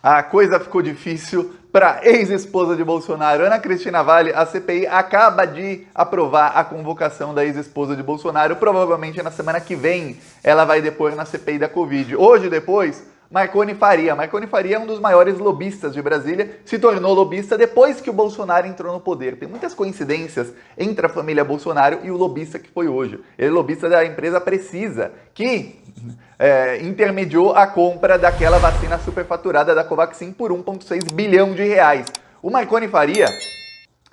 A coisa ficou difícil para ex-esposa de Bolsonaro, Ana Cristina Valle. A CPI acaba de aprovar a convocação da ex-esposa de Bolsonaro. Provavelmente na semana que vem ela vai depor na CPI da Covid. Hoje, depois, Marconi Faria. Marconi Faria é um dos maiores lobistas de Brasília, se tornou lobista depois que o Bolsonaro entrou no poder. Tem muitas coincidências entre a família Bolsonaro e o lobista que foi hoje. Ele é lobista da empresa Precisa, que intermediou a compra daquela vacina superfaturada da Covaxin por 1,6 bilhão de reais. O Marconi Faria,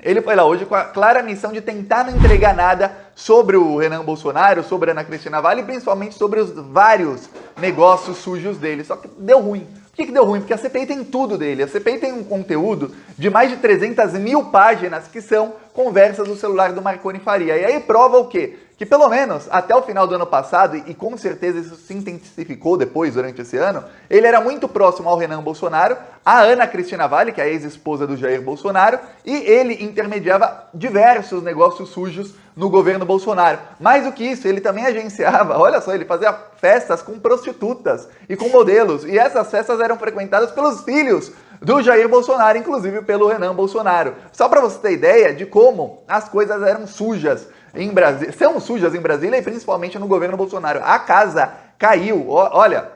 ele foi lá hoje com a clara missão de tentar não entregar nada sobre o Renan Bolsonaro, sobre a Ana Cristina Valle e principalmente sobre os vários negócios sujos dele. Só que deu ruim. Por que deu ruim? Porque a CPI tem tudo dele. A CPI tem um conteúdo de mais de 300 mil páginas que são conversas do celular do Marconi Faria. E aí prova o quê? Que pelo menos até o final do ano passado, e com certeza isso se intensificou depois, durante esse ano, ele era muito próximo ao Renan Bolsonaro, a Ana Cristina Valle, que é a ex-esposa do Jair Bolsonaro, e ele intermediava diversos negócios sujos no governo Bolsonaro. Mais do que isso, ele também agenciava, olha só, ele fazia festas com prostitutas e com modelos, e essas festas eram frequentadas pelos filhos do Jair Bolsonaro, inclusive pelo Renan Bolsonaro. Só para você ter ideia de como as coisas eram sujas em Brasília, são sujas em Brasília e principalmente no governo Bolsonaro. A casa caiu, olha,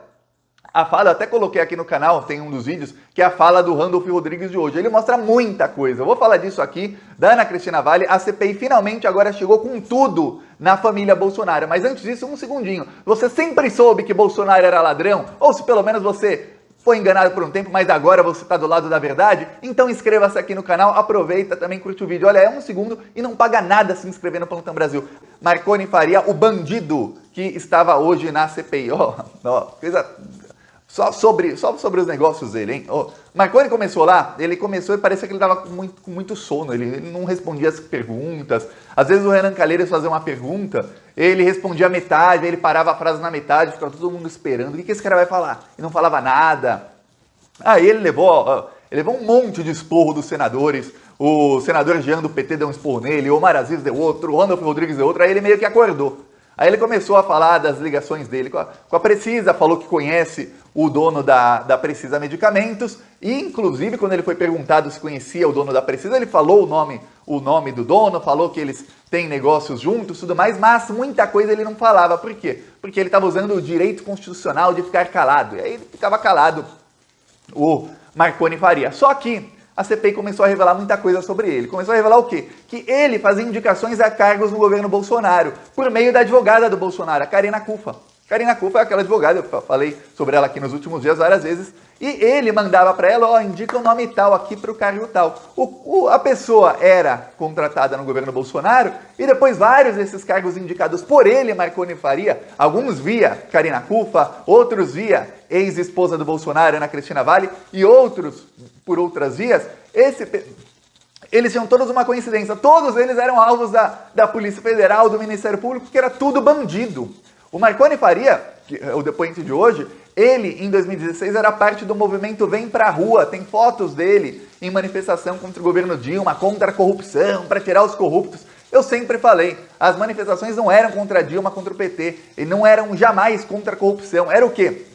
a fala, eu até coloquei aqui no canal, tem um dos vídeos, que é a fala do Randolph Rodrigues de hoje. Ele mostra muita coisa. Eu vou falar disso aqui, da Ana Cristina Valle. A CPI finalmente agora chegou com tudo na família Bolsonaro. Mas antes disso, um segundinho. Você sempre soube que Bolsonaro era ladrão? Ou se pelo menos você foi enganado por um tempo, mas agora você está do lado da verdade? Então inscreva-se aqui no canal, aproveita, também curte o vídeo. Olha, é um segundo e não paga nada se inscrever no Plantão Brasil. Marconi Faria, o bandido que estava hoje na CPI. Coisa... Só sobre os negócios dele, hein? Marconi começou lá, ele começou e parecia que ele estava com muito sono, ele não respondia as perguntas. Às vezes o Renan Calheiros fazia uma pergunta, ele respondia metade, aí ele parava a frase na metade, ficava todo mundo esperando. O que esse cara vai falar? E não falava nada. Aí ele levou um monte de esporro dos senadores. O senador Jean do PT deu um esporro nele, o Omar Aziz deu outro, o Randolph Rodrigues deu outro, aí ele meio que acordou. Aí ele começou a falar das ligações dele com a Precisa, falou que conhece o dono da Precisa Medicamentos, e inclusive quando ele foi perguntado se conhecia o dono da Precisa, ele falou o nome do dono, falou que eles têm negócios juntos, tudo mais, mas muita coisa ele não falava. Por quê? Porque ele estava usando o direito constitucional de ficar calado, e aí ele ficava calado, o Marconi Faria. Só que a CPI começou a revelar muita coisa sobre ele. Começou a revelar o quê? Que ele fazia indicações a cargos no governo Bolsonaro, por meio da advogada do Bolsonaro, a Karina Cuffa. Karina Cuffa é aquela advogada, eu falei sobre ela aqui nos últimos dias várias vezes, e ele mandava para ela, indica o nome tal aqui para o cargo tal. A pessoa era contratada no governo Bolsonaro, e depois vários desses cargos indicados por ele, Marconi Faria, alguns via Karina Cuffa, outros via ex-esposa do Bolsonaro, Ana Cristina Valle, e outros por outras vias, eles tinham todos uma coincidência, todos eles eram alvos da Polícia Federal, do Ministério Público, que era tudo bandido. O Marconi Faria, que é o depoente de hoje, ele em 2016 era parte do movimento Vem Pra Rua, tem fotos dele em manifestação contra o governo Dilma, contra a corrupção, para tirar os corruptos. Eu sempre falei, as manifestações não eram contra Dilma, contra o PT, e não eram jamais contra a corrupção, era o quê?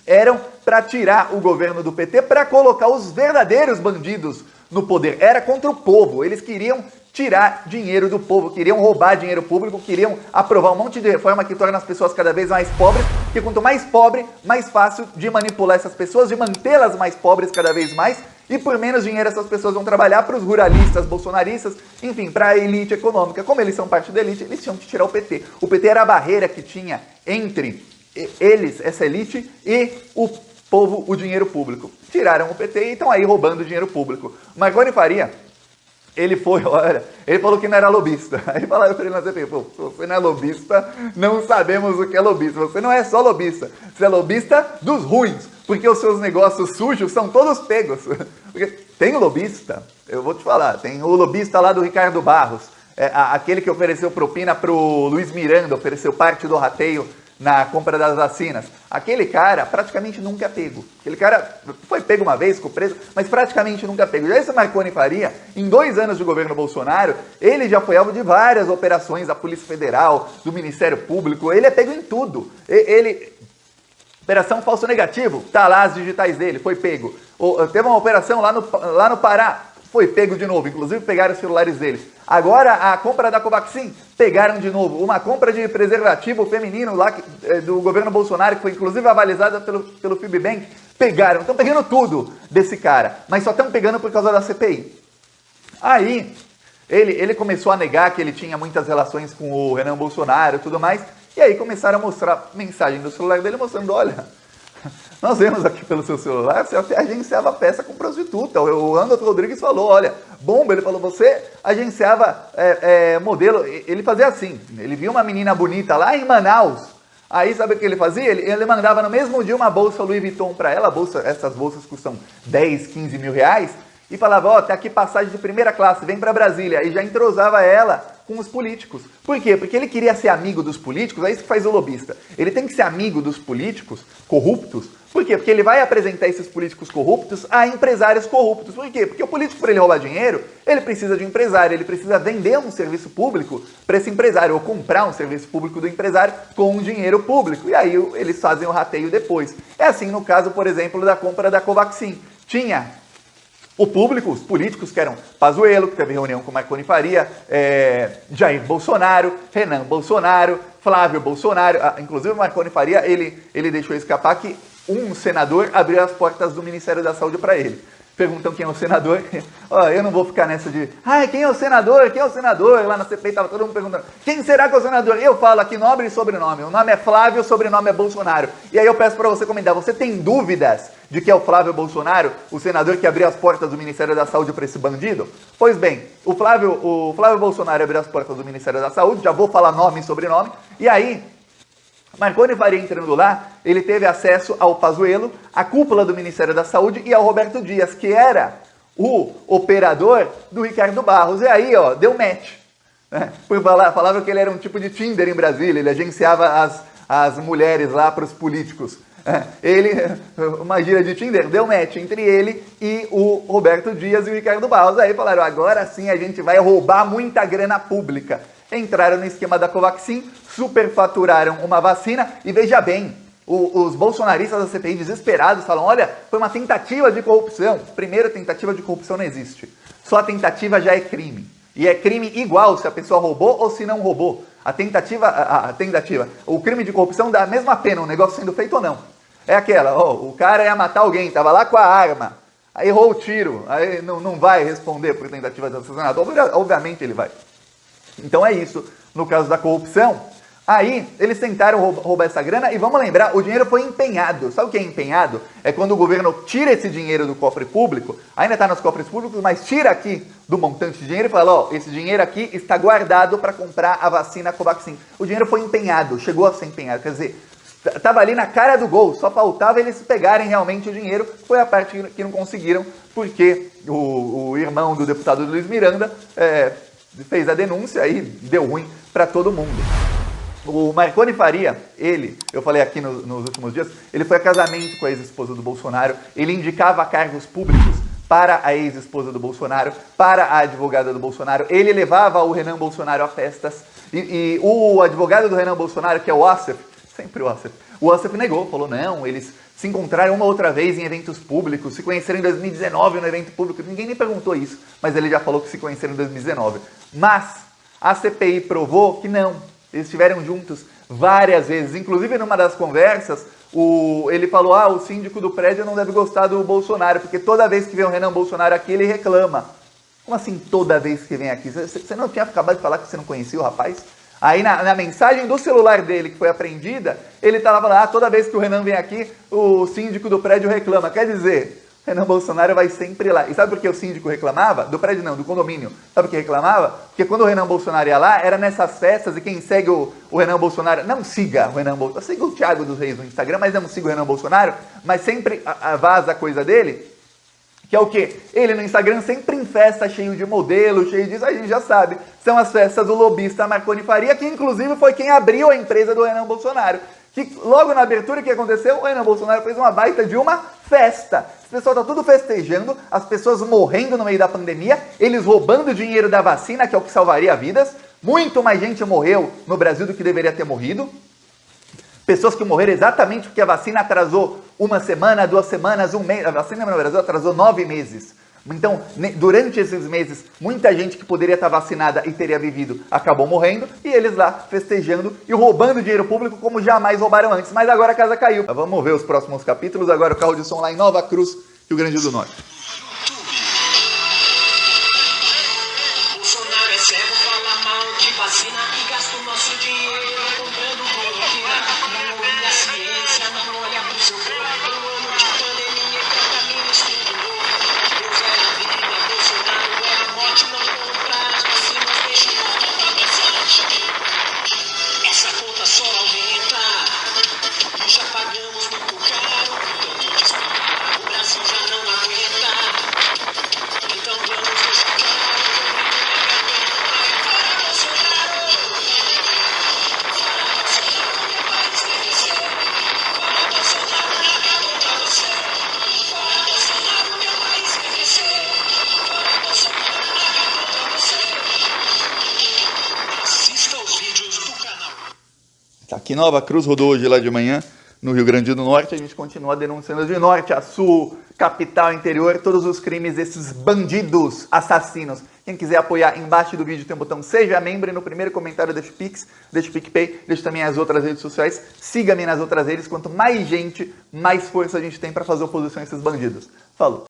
Eram para tirar o governo do PT, para colocar os verdadeiros bandidos no poder. Era contra o povo, eles queriam tirar dinheiro do povo, queriam roubar dinheiro público, queriam aprovar um monte de reforma que torna as pessoas cada vez mais pobres, porque quanto mais pobre, mais fácil de manipular essas pessoas, de mantê-las mais pobres cada vez mais, e por menos dinheiro essas pessoas vão trabalhar para os ruralistas, bolsonaristas, enfim, para a elite econômica. Como eles são parte da elite, eles tinham que tirar o PT. O PT era a barreira que tinha entre eles, essa elite, e o povo, o dinheiro público. Tiraram o PT e estão aí roubando o dinheiro público. Marconi Faria, ele falou que não era lobista. Aí falaram para ele na CPI, você não é lobista, não sabemos o que é lobista. Você não é só lobista, você é lobista dos ruins, porque os seus negócios sujos são todos pegos. Porque tem o lobista, eu vou te falar, tem o lobista lá do Ricardo Barros, aquele que ofereceu propina pro Luiz Miranda, ofereceu parte do rateio na compra das vacinas. Aquele cara praticamente nunca é pego. Aquele cara foi pego uma vez, ficou preso, mas praticamente nunca é pego. Já esse Marconi Faria, em 2 anos de governo Bolsonaro, ele já foi alvo de várias operações da Polícia Federal, do Ministério Público, ele é pego em tudo. Operação falso negativo, tá lá as digitais dele, foi pego. Teve uma operação lá no Pará, foi pego de novo, inclusive pegaram os celulares deles. Agora a compra da Covaxin, pegaram de novo. Uma compra de preservativo feminino lá do governo Bolsonaro, que foi inclusive avalizada pelo Fibbank, pegaram. Estão pegando tudo desse cara, mas só estão pegando por causa da CPI. Aí, ele começou a negar que ele tinha muitas relações com o Renan Bolsonaro e tudo mais, e aí começaram a mostrar mensagem do celular dele mostrando, olha, nós vemos aqui pelo seu celular, você até agenciava peça com prostituta. O Anderson Rodrigues falou, olha, bomba, ele falou, você agenciava modelo, ele fazia assim, ele via uma menina bonita lá em Manaus, aí sabe o que ele fazia? Ele mandava no mesmo dia uma bolsa Louis Vuitton para ela, essas bolsas custam 10, 15 mil reais, e falava, ó, tá aqui passagem de primeira classe, vem para Brasília, e já entrosava ela com os políticos. Por quê? Porque ele queria ser amigo dos políticos, é isso que faz o lobista. Ele tem que ser amigo dos políticos corruptos. Por quê? Porque ele vai apresentar esses políticos corruptos a empresários corruptos. Por quê? Porque o político, para ele roubar dinheiro, ele precisa de um empresário, ele precisa vender um serviço público para esse empresário, ou comprar um serviço público do empresário com dinheiro público. E aí eles fazem o rateio depois. É assim no caso, por exemplo, da compra da Covaxin. Tinha o público, os políticos que eram Pazuello, que teve reunião com Marconi Faria, Jair Bolsonaro, Renan Bolsonaro, Flávio Bolsonaro, inclusive o Marconi Faria, ele deixou escapar que um senador abriu as portas do Ministério da Saúde para ele. Perguntam quem é o senador, eu não vou ficar nessa de, quem é o senador, quem é o senador? Lá na CPI estava todo mundo perguntando, quem será que é o senador? Eu falo aqui nome e sobrenome, o nome é Flávio, o sobrenome é Bolsonaro. E aí eu peço para você comentar, você tem dúvidas de que é o Flávio Bolsonaro, o senador que abriu as portas do Ministério da Saúde para esse bandido? Pois bem, o Flávio Bolsonaro abriu as portas do Ministério da Saúde, já vou falar nome e sobrenome, e aí Marconi Faria entrando lá, ele teve acesso ao Pazuello, à cúpula do Ministério da Saúde e ao Roberto Dias, que era o operador do Ricardo Barros. E aí, deu match. Né? Falava que ele era um tipo de Tinder em Brasília, ele agenciava as mulheres lá para os políticos. Uma gira de Tinder, deu match entre ele e o Roberto Dias e o Ricardo Barros. Aí falaram, agora sim a gente vai roubar muita grana pública. Entraram no esquema da Covaxin, superfaturaram uma vacina e veja bem, os bolsonaristas da CPI desesperados falam, olha, foi uma tentativa de corrupção. Primeiro, tentativa de corrupção não existe. Só a tentativa já é crime. E é crime igual se a pessoa roubou ou se não roubou. A tentativa, o crime de corrupção dá a mesma pena, o negócio sendo feito ou não. É aquela, o cara ia matar alguém, tava lá com a arma, aí errou o tiro, aí não vai responder por tentativa de assassinato. Obviamente ele vai. Então é isso, no caso da corrupção. Aí, eles tentaram roubar essa grana e vamos lembrar, o dinheiro foi empenhado. Sabe o que é empenhado? É quando o governo tira esse dinheiro do cofre público, ainda está nos cofres públicos, mas tira aqui do montante de dinheiro e fala, esse dinheiro aqui está guardado para comprar a vacina Covaxin. O dinheiro foi empenhado, chegou a ser empenhado, quer dizer, estava ali na cara do gol, só faltava eles pegarem realmente o dinheiro, foi a parte que não conseguiram, porque o irmão do deputado Luiz Miranda fez a denúncia e deu ruim para todo mundo. O Marconi Faria, eu falei aqui nos últimos dias, ele foi a casamento com a ex-esposa do Bolsonaro, ele indicava cargos públicos para a ex-esposa do Bolsonaro, para a advogada do Bolsonaro, ele levava o Renan Bolsonaro a festas, e o advogado do Renan Bolsonaro, que é o Assef, sempre o Assef negou, falou, não, eles se encontraram uma outra vez em eventos públicos, se conheceram em 2019 no evento público, ninguém nem perguntou isso, mas ele já falou que se conheceram em 2019. Mas a CPI provou que não, eles estiveram juntos várias vezes, inclusive numa das conversas, ele falou, o síndico do prédio não deve gostar do Bolsonaro, porque toda vez que vem o Renan Bolsonaro aqui, ele reclama. Como assim toda vez que vem aqui? Você não tinha acabado de falar que você não conhecia o rapaz? Aí na mensagem do celular dele, que foi apreendida, ele estava falando, toda vez que o Renan vem aqui, o síndico do prédio reclama. Quer dizer, Renan Bolsonaro vai sempre lá. E sabe por que o síndico reclamava? Do prédio não, do condomínio. Sabe por que reclamava? Porque quando o Renan Bolsonaro ia lá, era nessas festas, e quem segue o Renan Bolsonaro, não siga o Renan Bolsonaro, siga o Thiago dos Reis no Instagram, mas não siga o Renan Bolsonaro, mas sempre vaza a coisa dele, que é o quê? Ele no Instagram sempre em festa, cheio de modelo, cheio disso, a gente já sabe. São as festas do lobista Marconi Faria, que inclusive foi quem abriu a empresa do Renan Bolsonaro. Que logo na abertura, o que aconteceu? O Renan Bolsonaro fez uma baita de uma festa. O pessoal tá tudo festejando, as pessoas morrendo no meio da pandemia, eles roubando dinheiro da vacina, que é o que salvaria vidas. Muito mais gente morreu no Brasil do que deveria ter morrido. Pessoas que morreram exatamente porque a vacina atrasou uma semana, 2 semanas, um mês. A vacina no Brasil atrasou 9 meses. Então, durante esses meses, muita gente que poderia estar vacinada e teria vivido acabou morrendo, e eles lá festejando e roubando dinheiro público como jamais roubaram antes. Mas agora a casa caiu. Mas vamos ver os próximos capítulos. Agora o carro de som lá em Nova Cruz, Rio Grande do Norte. Bolsonaro é cego, fala mal de vacina e gasta o nosso dinheiro comprando cloroquina. Não olha a ciência, não olha pro seu corpo. Um ano de pandemia pra caminho estudou. Deus é a vida, Bolsonaro é a morte. Não comprar as vacinas, deixa o povo pra sorte. Essa conta só aumenta e já pagamos muito caro. Tanto disparar, o Brasil já não aguenta. Então vamos deixar claro. Aqui Nova Cruz rodou hoje lá de manhã, no Rio Grande do Norte. A gente continua denunciando de norte a sul, capital, interior, todos os crimes desses bandidos assassinos. Quem quiser apoiar, embaixo do vídeo tem um botão Seja Membro e no primeiro comentário deixa o Pix, deixa o PicPay, deixa também as outras redes sociais. Siga-me nas outras redes. Quanto mais gente, mais força a gente tem para fazer oposição a esses bandidos. Falou!